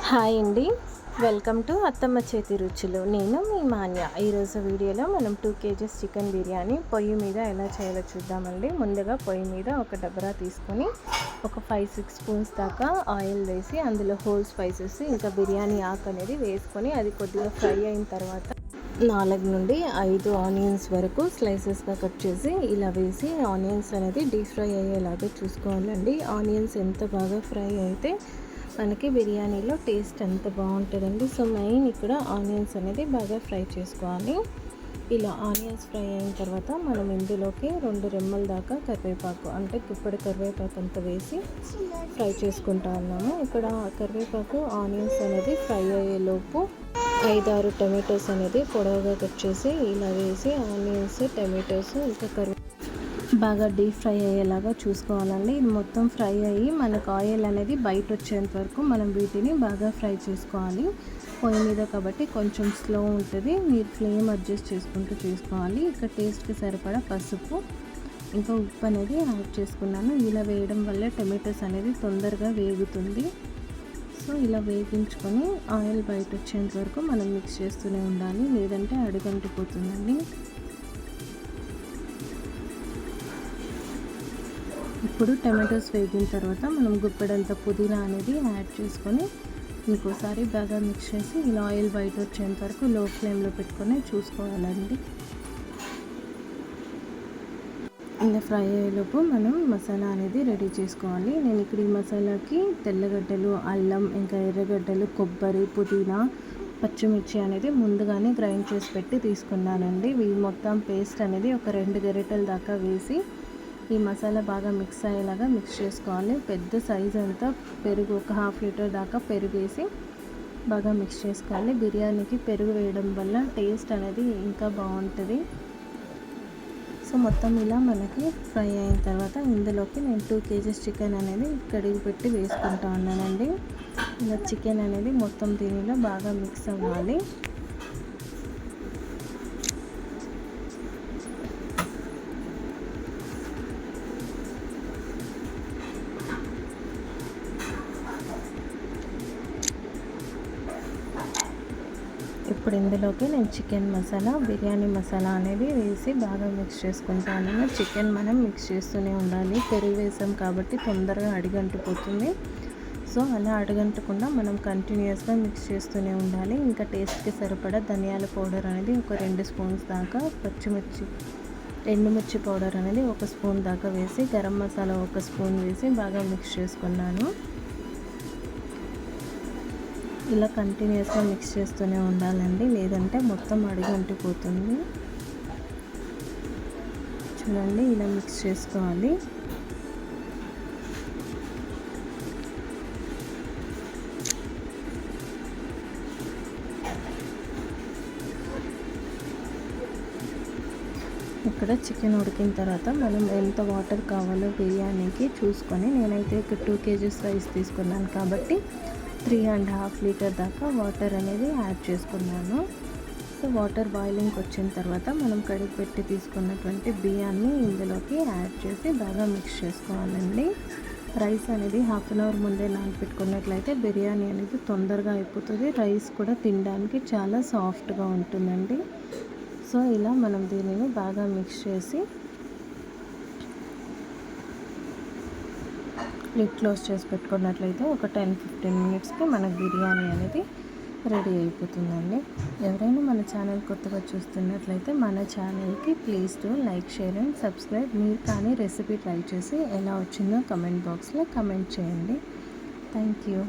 Hi అండి, welcome to అత్తమ్మ చేతి రుచులు. నేను మీ మాన్య. ఈరోజు వీడియోలో మనం 2 kgs చికెన్ బిర్యానీ పొయ్యి మీద ఎలా చేయాలో చూద్దామండి. ముందుగా పొయ్యి మీద ఒక డబరా తీసుకొని ఒక 5-6 స్పూన్స్ దాకా ఆయిల్ వేసి అందులో హోల్ స్పైసెస్ ఇంకా బిర్యానీ ఆకు అనేది వేసుకొని అది కొద్దిగా ఫ్రై అయిన తర్వాత 4 నుండి 5 ఆనియన్స్ వరకు స్లైసెస్గా కట్ చేసి ఇలా వేసి ఆనియన్స్ అనేది డీప్ ఫ్రై అయ్యేలాగా చూసుకోవాలండి. ఆనియన్స్ ఎంత బాగా ఫ్రై అయితే మనకి బిర్యానీలో టేస్ట్ ఎంత బాగుంటుందండి. సో మెయిన్ ఇక్కడ ఆనియన్స్ అనేది బాగా ఫ్రై చేసుకోవాలి. ఇలా ఆనియన్స్ ఫ్రై అయిన తర్వాత మనం ఇందులోకి 2 రెమ్మల దాకా కరివేపాకు అంటే గుప్పెడు కరివేపాకు అంతా వేసి ఫ్రై చేసుకుంటా ఉన్నాము. ఇక్కడ కరివేపాకు ఆనియన్స్ అనేది ఫ్రై అయ్యేలోపు 5-6 టమాటోస్ అనేది పొడవుగా కట్ చేసి ఇలా వేసి ఆనియన్స్ టమాటోస్ ఇంకా బాగా డీప్ ఫ్రై అయ్యేలాగా చూసుకోవాలండి. ఇది మొత్తం ఫ్రై అయ్యి మనకు ఆయిల్ అనేది బయట వచ్చేంత వరకు మనం వీటిని బాగా ఫ్రై చేసుకోవాలి. పొయ్యి మీద కాబట్టి కొంచెం స్లో ఉంటుంది, మీరు ఫ్లేమ్ అడ్జస్ట్ చేసుకుంటూ చేసుకోవాలి. ఇక్కడ టేస్ట్కి సరిపడా పసుపు ఇంకా ఉప్పు అనేది యాడ్ చేసుకున్నాను. ఇలా వేయడం వల్ల టమాటోస్ అనేది తొందరగా వేగుతుంది. సో ఇలా వేగించుకొని ఆయిల్ బయట వచ్చేంత వరకు మనం మిక్స్ చేస్తూనే ఉండాలి, లేదంటే అడుగంటిపోతుందండి. ఇప్పుడు టమాటోస్ వేగిన తర్వాత మనం గుప్పెడంత పుదీనా అనేది యాడ్ చేసుకొని ఇంకోసారి బాగా మిక్స్ చేసి ఇలా ఆయిల్ బయట వచ్చేంత వరకు లో ఫ్లేమ్లో పెట్టుకొని చూసుకోవాలండి. ఇలా ఫ్రై అయ్యేలోపు మనం మసాలా అనేది రెడీ చేసుకోవాలి. నేను ఇక్కడ ఈ మసాలాకి తెల్లగడ్డలు, అల్లం, ఇంకా ఎర్రగడ్డలు, కొబ్బరి, పుదీనా, పచ్చిమిర్చి అనేది ముందుగానే గ్రైండ్ చేసి పెట్టి తీసుకున్నానండి. ఇవి మొత్తం పేస్ట్ అనేది ఒక 2 గరిటెల దాకా వేసి ఈ మసాలా బాగా మిక్స్ అయ్యేలాగా మిక్స్ చేసుకోవాలి. పెద్ద సైజ్ అంతా పెరుగు ఒక 1/2 లీటర్ దాకా పెరుగు వేసి బాగా మిక్స్ చేసుకోవాలి. బిర్యానీకి పెరుగు వేయడం వల్ల టేస్ట్ అనేది ఇంకా బాగుంటుంది. సో మొత్తం ఇలా మనకి ఫ్రై అయిన తర్వాత ఇందులోకి నేను 2 kgs చికెన్ అనేది కడిగి పెట్టి వేసుకుంటా ఉన్నానండి. ఇలా చికెన్ అనేది మొత్తం దీనిలో బాగా మిక్స్ అవ్వాలి. ఇప్పుడు ఇందులోకి నేను చికెన్ మసాలా, బిర్యానీ మసాలా అనేది వేసి బాగా మిక్స్ చేసుకుంటాను. చికెన్ మనం మిక్స్ చేస్తూనే ఉండాలి, పెరుగు వేసాం కాబట్టి తొందరగా అడుగంటిపోతుంది. సో అలా అడుగంటకుండా మనం కంటిన్యూస్గా మిక్స్ చేస్తూనే ఉండాలి. ఇంకా టేస్ట్కి సరిపడా ధనియాల పౌడర్ అనేది ఒక 2 స్పూన్స్ దాకా, ఎండుమిర్చి పౌడర్ అనేది 1 స్పూన్ దాకా వేసి, గరం మసాలా 1 స్పూన్ వేసి బాగా మిక్స్ చేసుకున్నాను. ఇలా కంటిన్యూస్గా మిక్స్ చేస్తూనే ఉండాలండి, లేదంటే మొత్తం అడుగంటిపోతుంది. చూడండి ఇలా మిక్స్ చేసుకోవాలి. ఇక్కడ చికెన్ ఉడికిన తర్వాత మనం ఎంత వాటర్ కావాలో బిర్యానీకి చూసుకొని, నేనైతే ఇక్కడ 2 kgs రైస్ తీసుకున్నాను కాబట్టి 3.5 లీటర్ దాకా వాటర్ అనేది యాడ్ చేసుకున్నాను. సో వాటర్ బాయిలింగ్కి వచ్చిన తర్వాత మనం కడిగి పెట్టి తీసుకున్నటువంటి బియ్యాన్ని ఇందులోకి యాడ్ చేసి బాగా మిక్స్ చేసుకోవాలండి. రైస్ అనేది 1/2 అవర్ ముందే నానబెట్టుకున్నట్లయితే బిర్యానీ అనేది తొందరగా అయిపోతుంది. రైస్ కూడా తినడానికి చాలా సాఫ్ట్గా ఉంటుందండి. సో ఇలా మనం దీనిని బాగా మిక్స్ చేసి లిడ్ క్లోజ్ చేసి పెట్టుకున్నట్లయితే ఒక 10-15 మినిట్స్కి మనకు బిర్యానీ అనేది రెడీ అయిపోతుందండి. ఎవరైనా మన ఛానల్ కొత్తగా చూస్తున్నట్లయితే మన ఛానల్కి please to like, share and subscribe. మీరు కానీ రెసిపీ ట్రై చేసి ఎలా వచ్చిందో కమెంట్ బాక్స్లో కమెంట్ చేయండి. Thank you.